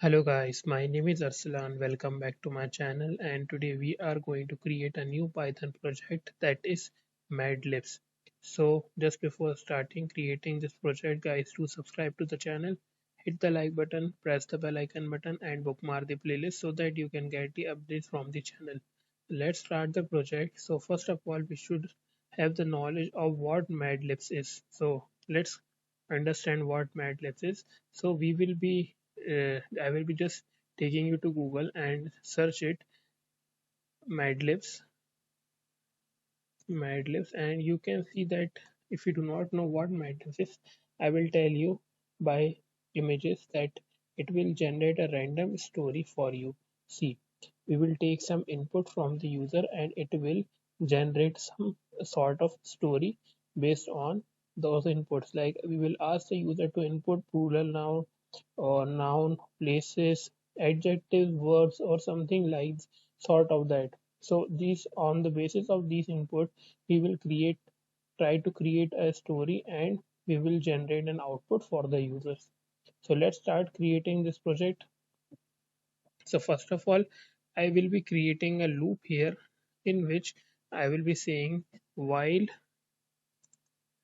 Hello guys, my name is Arsalan. Welcome back to my channel, and today we are going to create a new Python project that is MAD LIBS. So just before starting creating this project guys, do subscribe to the channel, hit the like button, press the bell icon button and bookmark the playlist so that you can get the updates from the channel. Let's start the project. So first of all we should have the knowledge of what MAD LIBS is. So let's understand what MAD LIBS is. So I will be just taking you to Google and search it Mad Libs, and you can see that if you do not know what Mad Libs is, I will tell you by images that it will generate a random story for you. See, we will take some input from the user and it will generate some sort of story based on those inputs. Like we will ask the user to input plural noun or noun, places, adjectives, verbs, or something like sort of that. So these on the basis of these input, we will try to create a story and we will generate an output for the users. So let's start creating this project. So first of all, I will be creating a loop here in which I will be saying while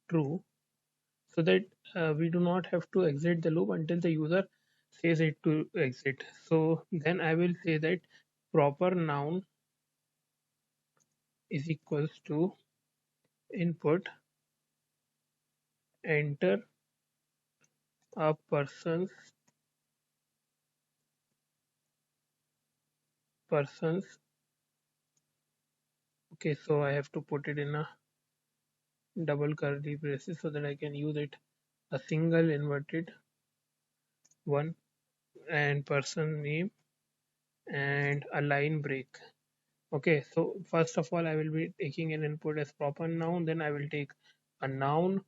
true so that we do not have to exit the loop until the user says it to exit. So then I will say that proper noun is equals to input, enter a person's. Okay, so I have to put it in a double curly braces so that I can use it a single inverted one, and person name and a line break. Okay, so first of all I will be taking an input as proper noun, then I will take a noun.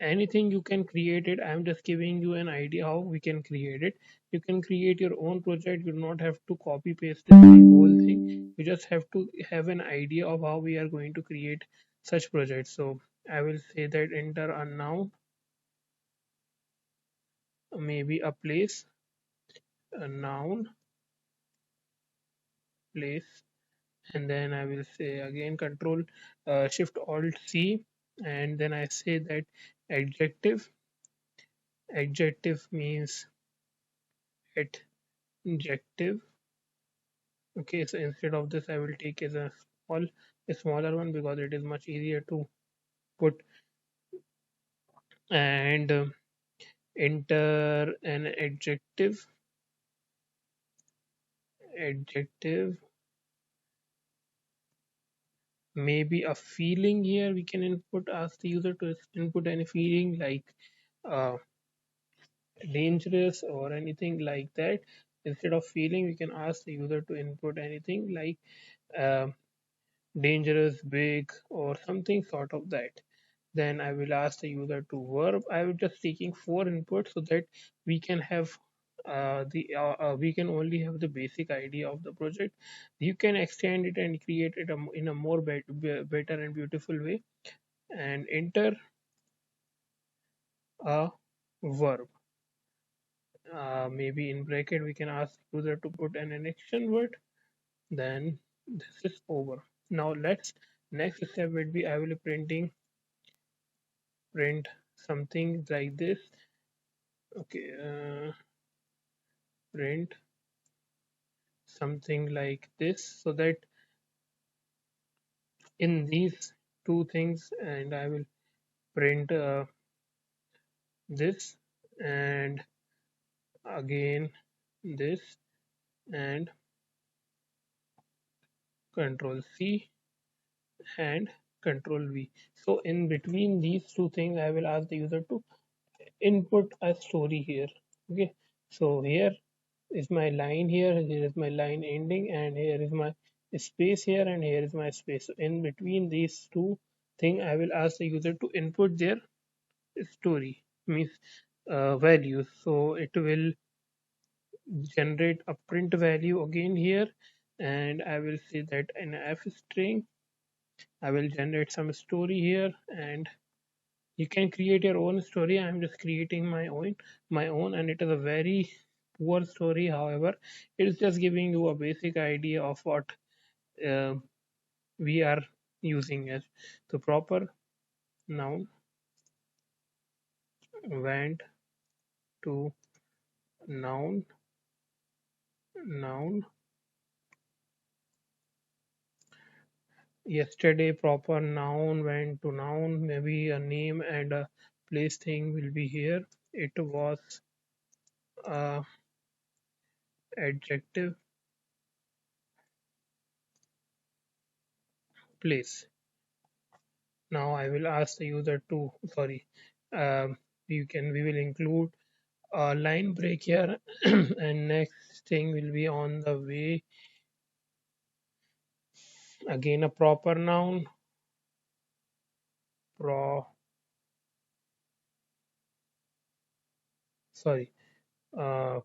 Anything you can create it. I'm just giving you an idea how we can create it. You can create your own project. You do not have to copy paste the whole thing. You just have to have an idea of how we are going to create such projects. So I will say that enter a noun, maybe a place, a noun, place, and then I will say again control shift alt C, and then I say that adjective. Adjective means adjective. Okay, so instead of this I will take as a smaller one because it is much easier to put, and enter an adjective, maybe a feeling. Here we can input, ask the user to input any feeling like uh, dangerous or anything like that. Instead of feeling we can ask the user to input anything like uh, dangerous, big, or something sort of that. Then I will ask the user to verb. I will just taking four inputs so that we can have we can only have the basic idea of the project. You can extend it and create it in a more better and beautiful way, and enter a verb. Maybe in bracket we can ask user to put an action word. Then this is over. Now let's next step will be I will be print something like this. Okay, print something like this so that in these two things, and I will print this, and again this, and control C and control V. So in between these two things I will ask the user to input a story here. Okay, so here is my line, here is my line ending, and here is my space here, and here is my space. So in between these two things I will ask the user to input their story, means values. So it will generate a print value again here, and I will say that in f string I will generate some story here, and You can create your own story. I'm just creating my own, and it is a very poor story. However, it is just giving you a basic idea of what uh, we are using as the proper noun went to noun noun yesterday. Proper noun went to noun, maybe a name and a place thing will be here. It was a adjective place. Now I will ask the user to, sorry, we will include a line break here and next thing will be on the way. Again a proper noun, pro sorry, uh,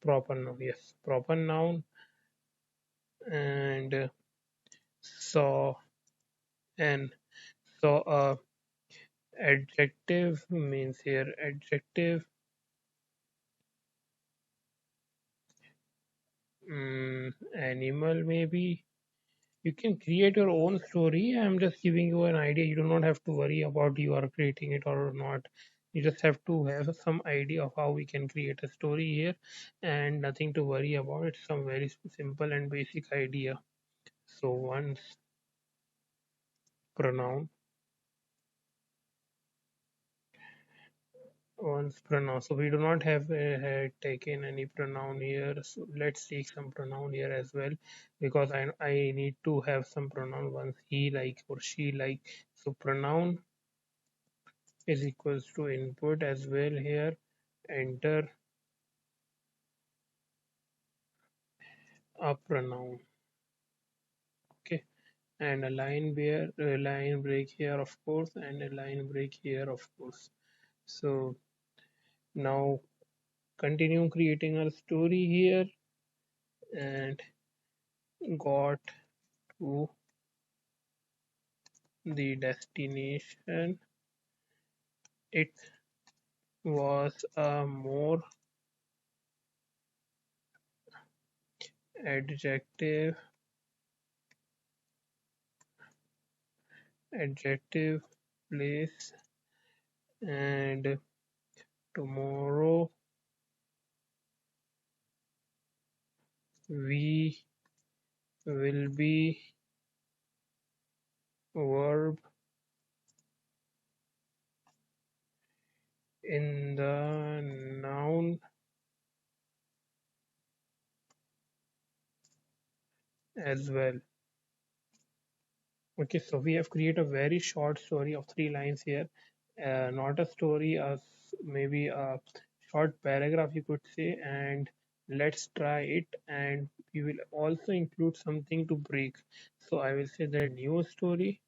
proper noun, yes, proper noun, and saw and so adjective means here adjective, animal maybe. You can create your own story. I'm just giving you an idea. You do not have to worry about you are creating it or not. You just have to have some idea of how we can create a story here, and nothing to worry about. It's some very simple and basic idea. So once pronoun, once pronoun. So we do not have taken any pronoun here. So let's take some pronoun here as well, because I need to have some pronoun once he like or she like. So pronoun is equals to input as well here, enter a pronoun. Okay, and a line break here of course, and a line break here of course. So now continue creating our story here, and got to the destination. It was a more adjective adjective place, and tomorrow we will be verb in the noun as well. Okay, so we have created a very short story of 3 lines here. Not a story, maybe a short paragraph you could say, and let's try it. And we will also include something to break. So I will say that new story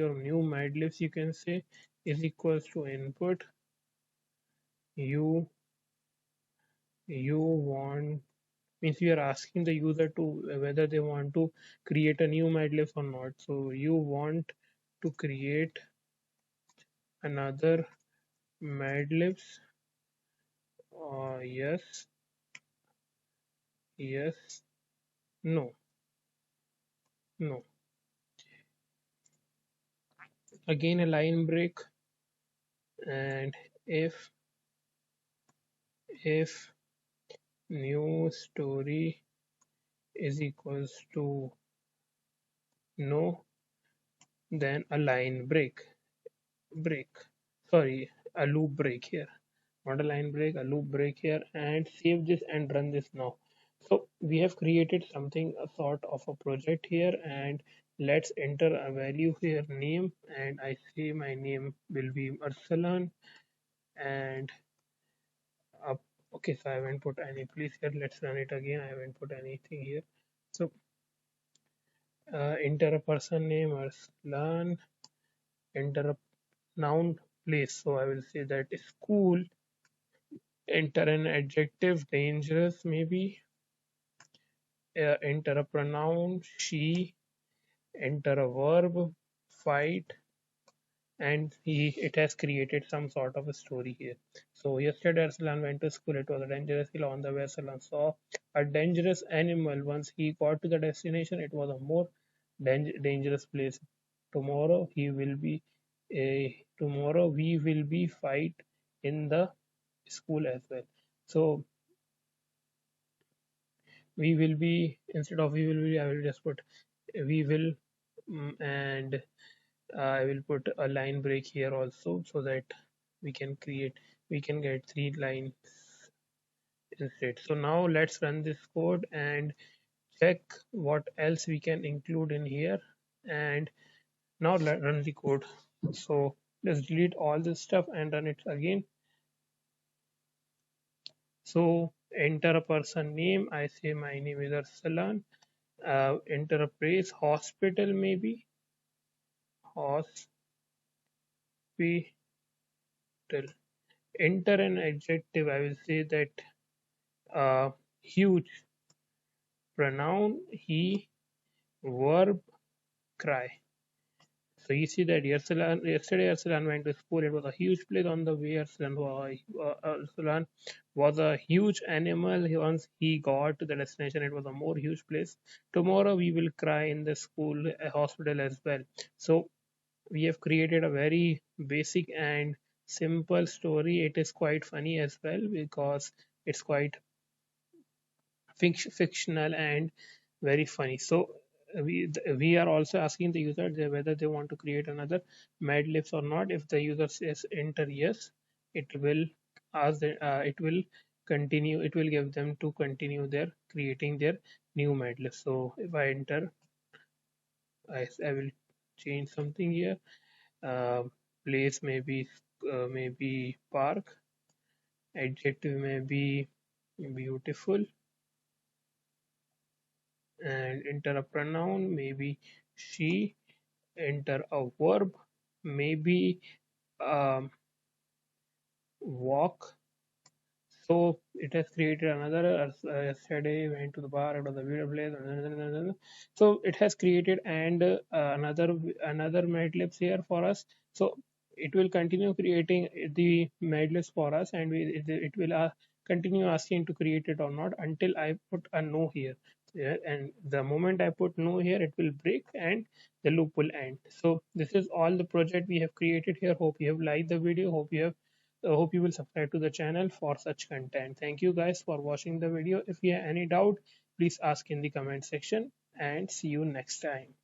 or new Mad Libs you can say is equals to input. You want means we are asking the user to whether they want to create a new Mad Libs or not. So you want to create another Mad Libs? Yes, yes, no, no. Again a line break, and if new story is equals to no, then a line break. Sorry, a loop break here. Not a line break, a loop break here, and save this and run this now. So we have created something, a sort of a project here, and let's enter a value here, name, and I say my name will be Arsalan, and up. Okay, so I haven't put any place here. Let's run it again. I haven't put anything here. So enter a person name Arslan, enter a noun place. So I will say that is school. Enter an adjective dangerous maybe. Enter a pronoun she, enter a verb, fight, and it has created some sort of a story here. So yesterday Arsalan went to school. It was a dangerous hill. On the way Arsalan saw a dangerous animal. Once he got to the destination, it was a more dangerous place. Tomorrow he will be tomorrow we will be fight in the school as well. So we will be, instead of we will be, I will just put we will, and I will put a line break here also, so that we can create we can get 3 lines instead. So now let's run this code and check what else we can include in here. And now let run the code. So let's delete all this stuff and run it again. So enter a person name. I say my name is Arsalan. Enter a place, hospital, maybe hospital. Enter an adjective. I will say that huge. Pronoun he, verb cry. So you see that yesterday Arsalan went to school. It was a huge place. On the way Arsalan was a huge animal. Once he got to the destination, it was a more huge place. Tomorrow we will cry in the school, hospital as well. So we have created a very basic and simple story. It is quite funny as well because it's quite fictional and very funny. So we are also asking the user whether they want to create another Mad Libs or not. If the user says enter yes, it will it will continue. It will give them to continue their creating their new Mad Libs. So if I enter, I will change something here. Place maybe park. Adjective may be beautiful, and enter a pronoun, maybe she. Enter a verb, maybe um, walk. So it has created another. Yesterday went to the bar. It was a video place. So it has created and another Madlibs here for us. So it will continue creating the Madlibs for us, and it will continue asking to create it or not until I put a no here. Yeah, and the moment I put no here, it will break and the loop will end. So this is all the project we have created here. Hope you have liked the video. Hope you will subscribe to the channel for such content. Thank you guys for watching the video. If you have any doubt, please ask in the comment section, and see you next time.